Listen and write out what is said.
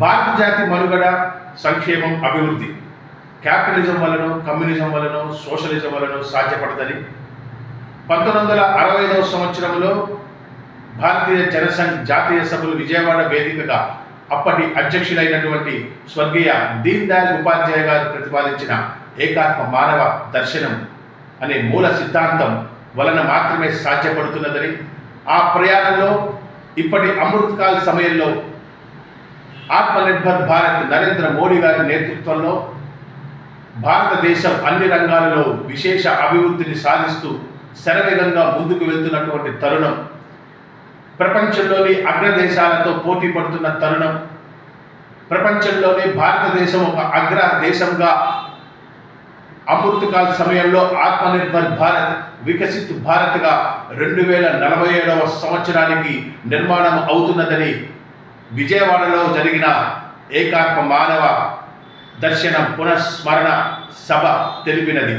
భారత జాతి మనుగడ, సంక్షేమం, అభివృద్ధి క్యాపిటలిజం వలన, కమ్యూనిజం వలన, సోషలిజం వలన సాధ్యపడదని 1965వ సంవత్సరంలో భారతీయ జనసంఘ్ జాతీయ సభలు విజయవాడ వేదికగా అప్పటి అధ్యక్షులైనటువంటి స్వర్గీయ దీన్ దయాళ్ ఉపాధ్యాయ గారు ప్రతిపాదించిన ఏకాత్మ మానవ దర్శనం అనే మూల సిద్ధాంతం వలన మాత్రమే సాధ్యపడుతున్నదని, ఆ ప్రయాణంలో ఇప్పటి అమృతకాల్ సమయంలో ఆత్మనిర్భర్ భారత్ నరేంద్ర మోడీ గారి నేతృత్వంలో భారతదేశం అన్ని రంగాలలో విశేష అభివృద్ధిని సాధిస్తూ శరవేగంగా ముందుకు వెళ్తున్నటువంటి తరుణం, ప్రపంచంలోని అగ్రదేశాలతో పోటీ పడుతున్న తరుణం, ప్రపంచంలోనే భారతదేశం ఒక అగ్ర దేశంగా అమృతకాల్ సమయంలో ఆత్మనిర్భర్ భారత్, వికసిత్ భారత్గా 2047వ సంవత్సరానికి నిర్మాణం అవుతున్నదని విజయవాడలో జరిగిన ఏకాత్మ మానవ దర్శనం పునఃస్మరణ సభ తెలిపినది.